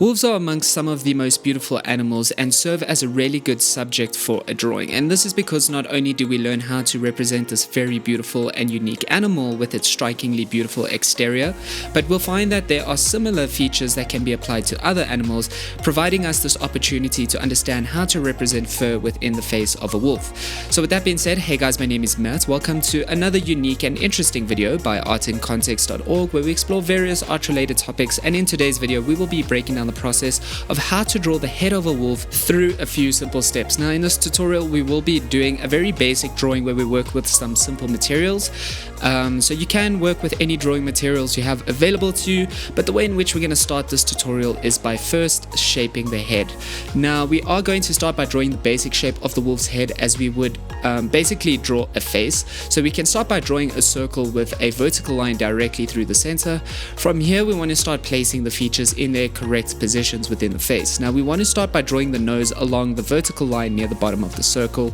Wolves are amongst some of the most beautiful animals and serve as a really good subject for a drawing, and this is because not only do we learn how to represent this very beautiful and unique animal with its strikingly beautiful exterior, but we'll find that there are similar features that can be applied to other animals, providing us this opportunity to understand how to represent fur within the face of a wolf. So with that being said, hey guys, my name is Matt. Welcome to another unique and interesting video by artincontext.org, where we explore various art-related topics, and in today's video we will be breaking down the process of how to draw the head of a wolf through a few simple steps. Now in this tutorial we will be doing a very basic drawing where we work with some simple materials. So you can work with any drawing materials you have available to you, but the way in which we're going to start this tutorial is by first shaping the head. Now we are going to start by drawing the basic shape of the wolf's head as we would basically draw a face. So we can start by drawing a circle with a vertical line directly through the center. From here we want to start placing the features in their correct positions within the face. Now we want to start by drawing the nose along the vertical line near the bottom of the circle.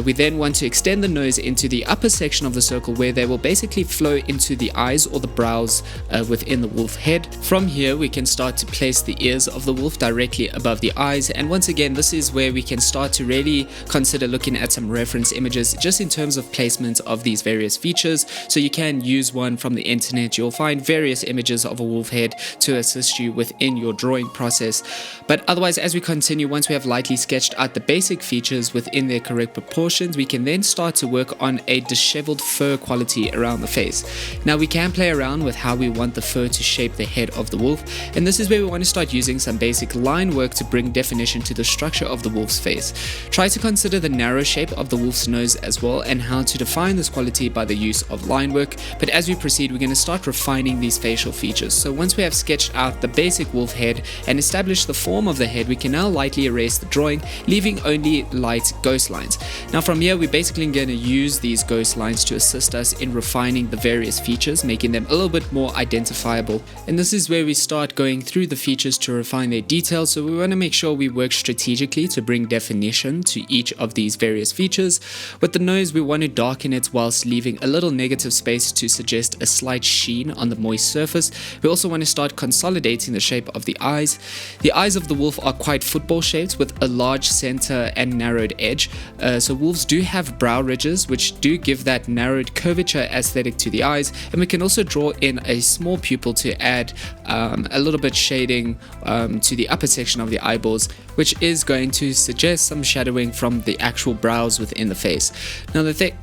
We then want to extend the nose into the upper section of the circle, where they will basically flow into the eyes or the brows within the wolf head. From here we can start to place the ears of the wolf directly above the eyes, and once again this is where we can start to really consider looking at some reference images just in terms of placement of these various features. So you can use one from the internet. You'll find various images of a wolf head to assist you within your drawing process. But otherwise, as we continue, once we have lightly sketched out the basic features within their correct proportions, we can then start to work on a disheveled fur quality around the face. Now we can play around with how we want the fur to shape the head of the wolf, and this is where we want to start using some basic line work to bring definition to the structure of the wolf's face. Try to consider the narrow shape of the wolf's nose as well, and how to define this quality by the use of line work. But as we proceed, we're going to start refining these facial features. So once we have sketched out the basic wolf head and established the form of the head, we can now lightly erase the drawing, leaving only light ghost lines. Now from here we're basically going to use these ghost lines to assist us in refining the various features, making them a little bit more identifiable. And this is where we start going through the features to refine their details. So we want to make sure we work strategically to bring definition to each of these various features. With the nose, we want to darken it whilst leaving a little negative space to suggest a slight sheen on the moist surface. We also want to start consolidating the shape of the eyes. The eyes of the wolf are quite football shaped with a large center and narrowed edge. So wolves do have brow ridges, which do give that narrowed curvature aesthetic to the eyes, and we can also draw in a small pupil to add a little bit shading to the upper section of the eyeballs, which is going to suggest some shadowing from the actual brows within the face. Now the thing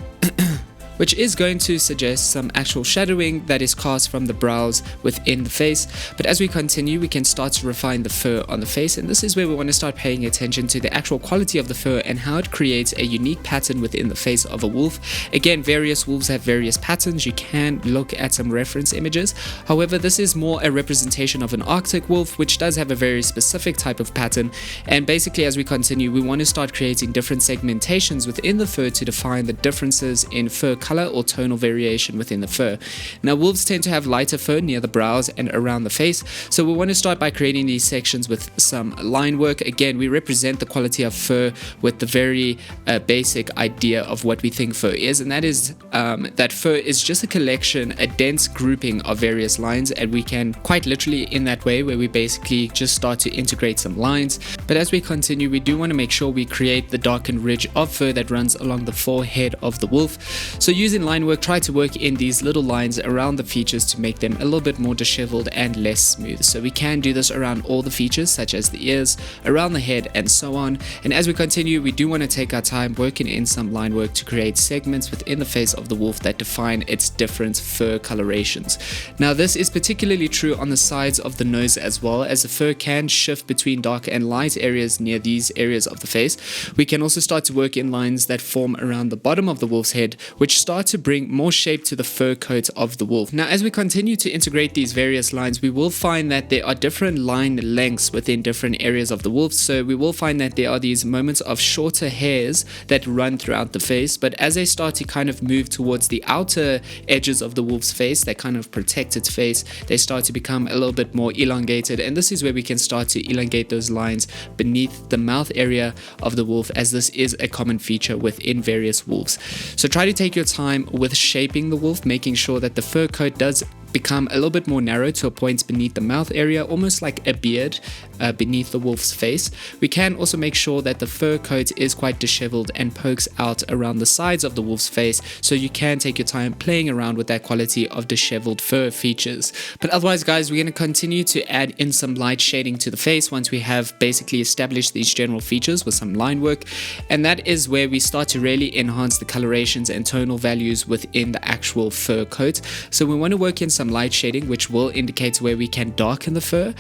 which is going to suggest some actual shadowing that is cast from the brows within the face. But as we continue, we can start to refine the fur on the face, and this is where we want to start paying attention to the actual quality of the fur and how it creates a unique pattern within the face of a wolf. Again, various wolves have various patterns. You can look at some reference images. However, this is more a representation of an Arctic wolf, which does have a very specific type of pattern. And basically, as we continue, we want to start creating different segmentations within the fur to define the differences in fur color or tonal variation within the fur. Now wolves tend to have lighter fur near the brows and around the face, so we want to start by creating these sections with some line work. Again, we represent the quality of fur with the very basic idea of what we think fur is, and that is that fur is just a collection, a dense grouping of various lines, and we can quite literally in that way where we basically just start to integrate some lines. But as we continue, we do want to make sure we create the darkened ridge of fur that runs along the forehead of the wolf. So using line work, try to work in these little lines around the features to make them a little bit more disheveled and less smooth. So we can do this around all the features, such as the ears, around the head, and so on. And as we continue, we do want to take our time working in some line work to create segments within the face of the wolf that define its different fur colorations. Now this is particularly true on the sides of the nose as well, as the fur can shift between dark and light areas near these areas of the face. We can also start to work in lines that form around the bottom of the wolf's head, which start to bring more shape to the fur coat of the wolf. Now as we continue to integrate these various lines, we will find that there are different line lengths within different areas of the wolf. So we will find that there are these moments of shorter hairs that run throughout the face, but as they start to kind of move towards the outer edges of the wolf's face that kind of protect its face, they start to become a little bit more elongated, and this is where we can start to elongate those lines beneath the mouth area of the wolf, as this is a common feature within various wolves. So try to take your time with shaping the wolf, making sure that the fur coat does become a little bit more narrow to a point beneath the mouth area, almost like a beard beneath the wolf's face. We can also make sure that the fur coat is quite disheveled and pokes out around the sides of the wolf's face, so you can take your time playing around with that quality of disheveled fur features. But otherwise, guys, we're going to continue to add in some light shading to the face once we have basically established these general features with some line work, and that is where we start to really enhance the colorations and tonal values within the actual fur coat. So we want to work in some light shading, which will indicate where we can darken the fur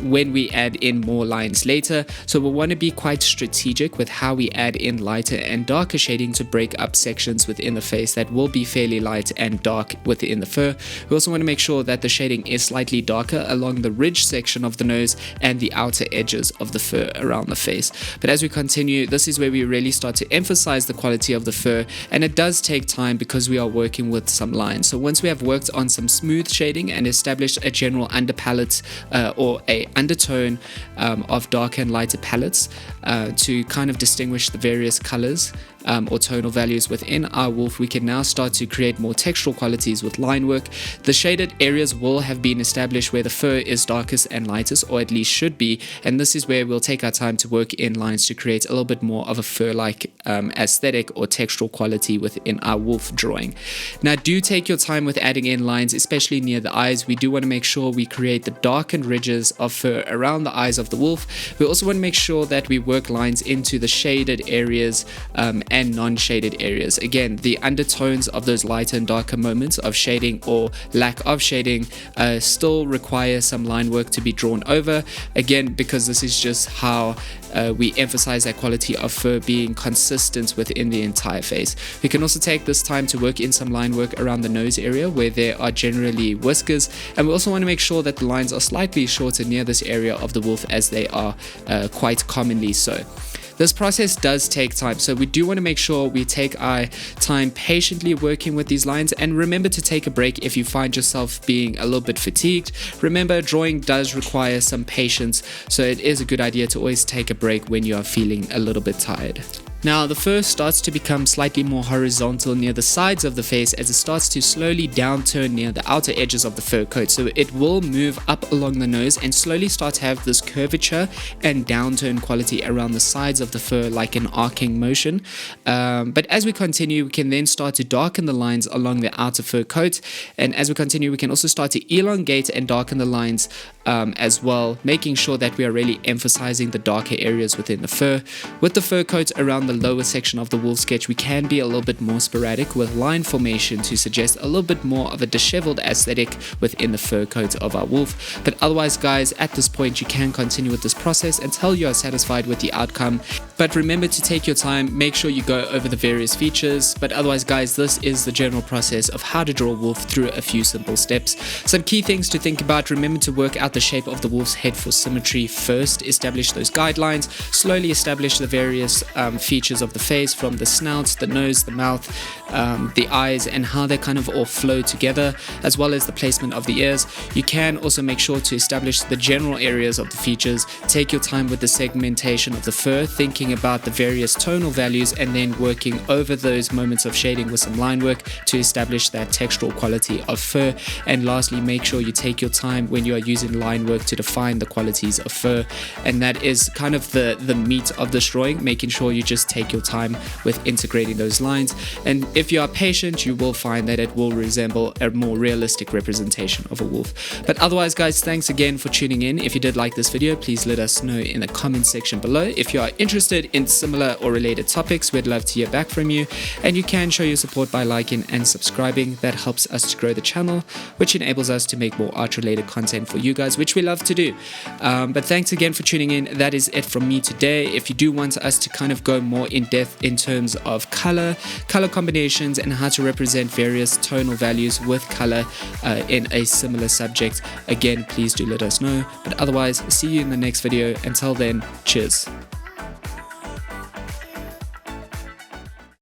when we add in more lines later. So we want to be quite strategic with how we add in lighter and darker shading to break up sections within the face that will be fairly light and dark within the fur. We also want to make sure that the shading is slightly darker along the ridge section of the nose and the outer edges of the fur around the face. But as we continue, this is where we really start to emphasize the quality of the fur, and it does take time because we are working with some lines. So once we have worked on some smooth shading and established a general underpalette or a undertone of darker and lighter palettes to kind of distinguish the various colors or tonal values within our wolf, we can now start to create more textural qualities with line work. The shaded areas will have been established where the fur is darkest and lightest, or at least should be, and this is where we'll take our time to work in lines to create a little bit more of a fur-like aesthetic or textural quality within our wolf drawing. Now, do take your time with adding in lines, especially near the eyes. We do want to make sure we create the darkened ridges of fur around the eyes of the wolf. We also want to make sure that we work lines into the shaded areas and non-shaded areas. Again, the undertones of those lighter and darker moments of shading or lack of shading still require some line work to be drawn over, again, because this is just how we emphasize that quality of fur being consistent within the entire face. We can also take this time to work in some line work around the nose area where there are generally whiskers, and we also want to make sure that the lines are slightly shorter near this area of the wolf, as they are quite commonly so. This process does take time, so we do want to make sure we take our time patiently working with these lines, and remember to take a break if you find yourself being a little bit fatigued. Remember, drawing does require some patience, so it is a good idea to always take a break when you are feeling a little bit tired. Now, the fur starts to become slightly more horizontal near the sides of the face as it starts to slowly downturn near the outer edges of the fur coat. So it will move up along the nose and slowly start to have this curvature and downturn quality around the sides of the fur, like an arcing motion. But as we continue, we can then start to darken the lines along the outer fur coat. And as we continue, we can also start to elongate and darken the lines as well, making sure that we are really emphasizing the darker areas within the fur. With the fur coat around the lower section of the wolf sketch, we can be a little bit more sporadic with line formation to suggest a little bit more of a disheveled aesthetic within the fur coat of our wolf. But otherwise, guys, at this point you can continue with this process until you are satisfied with the outcome. But remember to take your time, make sure you go over the various features. But otherwise, guys, this is the general process of how to draw a wolf through a few simple steps. Some key things to think about: remember to work out the shape of the wolf's head for symmetry first, establish those guidelines, slowly establish the various features of the face, from the snout, the nose, the mouth, the eyes, and how they kind of all flow together, as well as the placement of the ears. You can also make sure to establish the general areas of the features. Take your time with the segmentation of the fur, thinking about the various tonal values, and then working over those moments of shading with some line work to establish that textural quality of fur. And lastly, make sure you take your time when you are using line work to define the qualities of fur, and that is kind of the meat of this drawing, making sure you just take your time with integrating those lines. And if you are patient, you will find that it will resemble a more realistic representation of a wolf. But otherwise, guys, thanks again for tuning in. If you did like this video, please let us know in the comment section below. If you are interested in similar or related topics, we'd love to hear back from you, and you can show your support by liking and subscribing. That helps us to grow the channel, which enables us to make more art related content for you guys, which we love to do. But thanks again for tuning in. That is it from me today. If you do want us to kind of go more in depth in terms of color combinations, and how to represent various tonal values with color in a similar subject, again, please do let us know. But otherwise, see you in the next video. Until then, cheers.